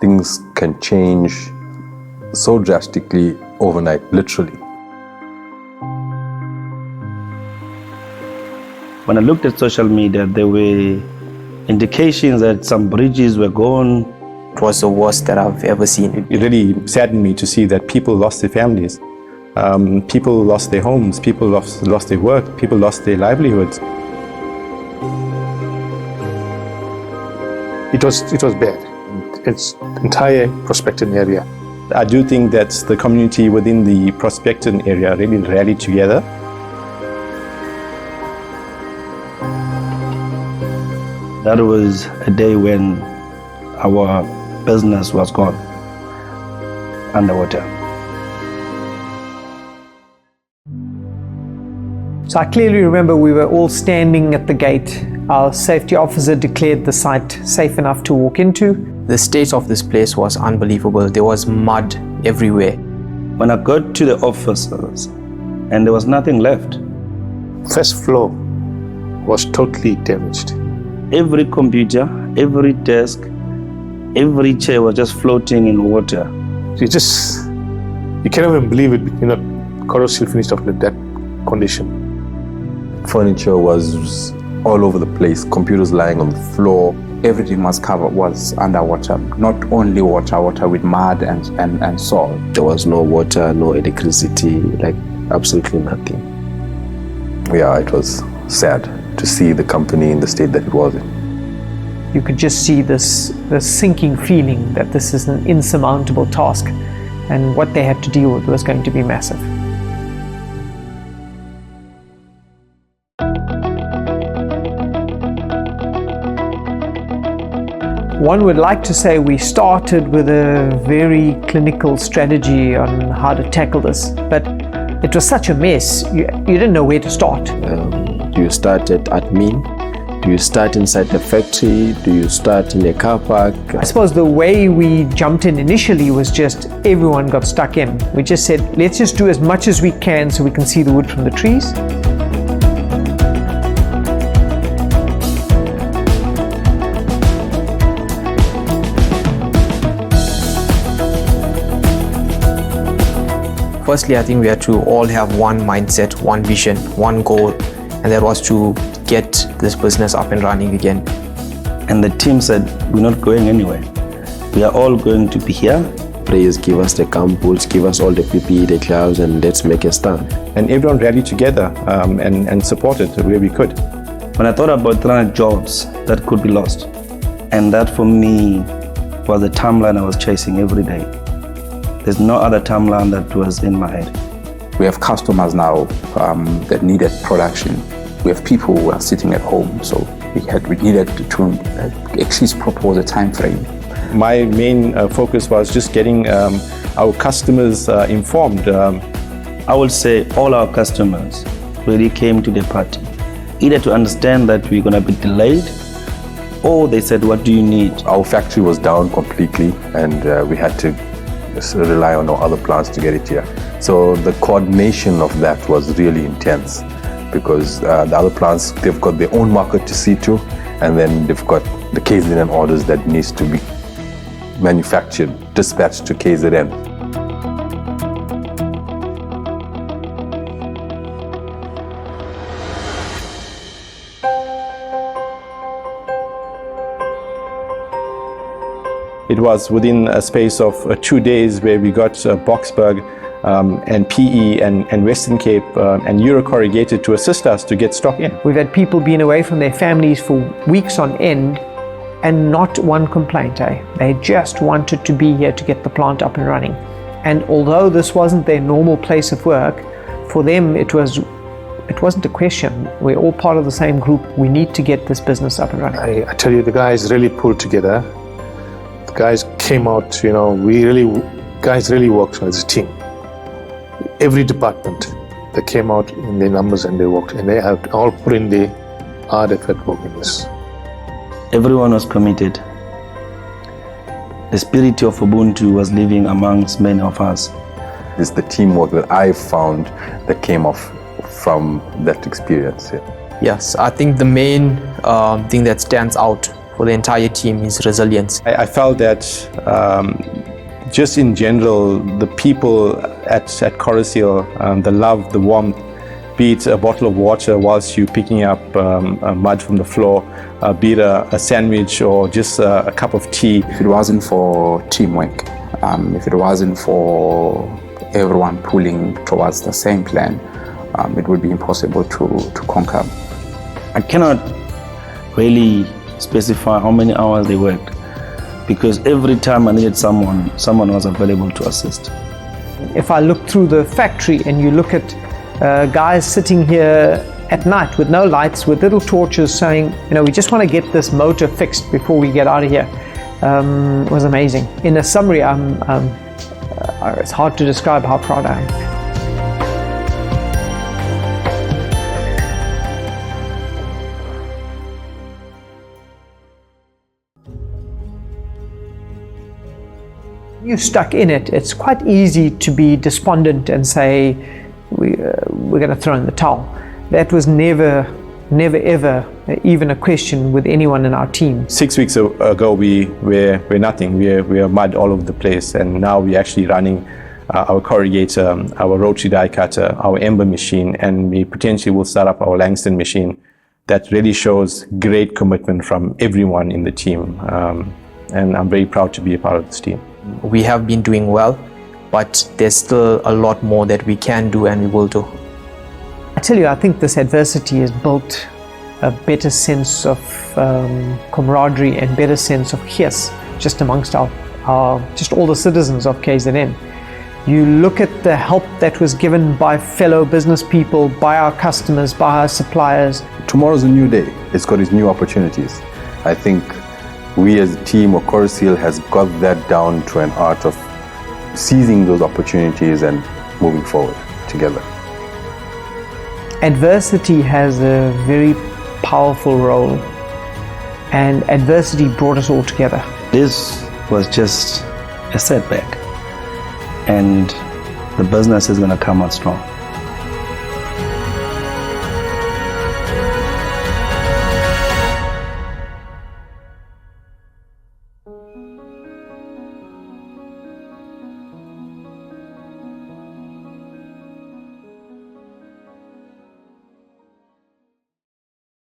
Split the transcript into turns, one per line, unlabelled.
things can change so drastically overnight, literally.
When I looked at social media, there were indications that some bridges were gone.
It was the worst that I've ever seen.
It really saddened me to see that people lost their families. People lost their homes, people lost their work, people lost their livelihoods.
It was bad. It's entire Prospecton area.
I do think that the community within the Prospecton area really rallied together.
That was a day when our business was gone, underwater.
So I clearly remember we were all standing at the gate. Our safety officer declared the site safe enough to walk into.
The state of this place was unbelievable. There was mud everywhere.
When I got to the offices, and there was nothing left.
First floor was totally damaged.
Every computer, every desk, every chair was just floating in water.
You can't even believe it, Coral still finished off with that condition.
Furniture was all over the place, computers lying on the floor.
Everything was covered, was underwater. Not only water with mud and salt.
There was no water, no electricity, like absolutely nothing.
Yeah, it was sad to see the company in the state that it was in.
You could just see this sinking feeling that this is an insurmountable task, and what they had to deal with was going to be massive. One would like to say we started with a very clinical strategy on how to tackle this, but it was such a mess, you didn't know where to start.
Do you start at admin? Do you start inside the factory? Do you start in a car park?
I suppose the way we jumped in initially was just everyone got stuck in. We just said, let's just do as much as we can so we can see the wood from the trees.
Firstly, I think we had to all have one mindset, one vision, one goal, and that was to get this business up and running again.
And the team said, we're not going anywhere. We are all going to be here.
Please give us the campus, give us all the PPE, the gloves, and let's make a stand.
And everyone rallied together and supported where we could.
When I thought about 300 jobs that could be lost, and that for me was the timeline I was chasing every day. There's no other timeline that was in my head.
We have customers now that needed production. We have people who are sitting at home, so we needed to at least propose a time frame.
My main focus was just getting our customers informed.
I would say all our customers really came to the party, either to understand that we're going to be delayed, or they said, what do you need?
Our factory was down completely, and we had to rely on our other plants to get it here. So the coordination of that was really intense, because the other plants, they've got their own market to see to, and then they've got the KZN orders that needs to be manufactured, dispatched to KZN.
It was within a space of 2 days where we got Boksburg and PE and Western Cape and Eurocorrugated to assist us to get stock in.
We've had people being away from their families for weeks on end and not one complaint. They just wanted to be here to get the plant up and running. And although this wasn't their normal place of work, for them it wasn't a question. We're all part of the same group. We need to get this business up and running.
I tell you, the guys really pulled together. The guys came out, guys really worked as a team. Every department, they came out in their numbers and they worked, and they have all put in the hard effort working this.
Everyone was committed. The spirit of Ubuntu was living amongst many of us.
It's the teamwork that I found that came off from that experience.
Yes, I think the main thing that stands out for the entire team is resilience.
I felt that just in general, the people at Coruscant, the love, the warmth, be it a bottle of water whilst you're picking up mud from the floor, be it a sandwich or just a cup of tea.
If it wasn't for teamwork, if it wasn't for everyone pulling towards the same plan, it would be impossible to conquer.
I cannot really specify how many hours they worked, because every time I needed someone was available to assist.
If I look through the factory and you look at guys sitting here at night with no lights, with little torches, saying, we just want to get this motor fixed before we get out of here, was amazing. In a summary, it's hard to describe how proud I am. You're stuck in it. It's quite easy to be despondent and say, we're going to throw in the towel. That was never ever even a question with anyone in our team.
6 weeks ago, we're nothing. We're mud all over the place, and now we're actually running our corrugator, our rotary die cutter, our ember machine, and we potentially will start up our Langston machine. That really shows great commitment from everyone in the team, and I'm very proud to be a part of this team.
We have been doing well, but there's still a lot more that we can do and we will do.
I tell you, I think this adversity has built a better sense of camaraderie and better sense of yes, just amongst just all the citizens of KZN. You look at the help that was given by fellow business people, by our customers, by our suppliers.
Tomorrow's a new day. It's got its new opportunities. I think we as a team, or Coruscant, has got that down to an art of seizing those opportunities and moving forward together.
Adversity has a very powerful role, and adversity brought us all together.
This was just a setback, and the business is going to come out strong.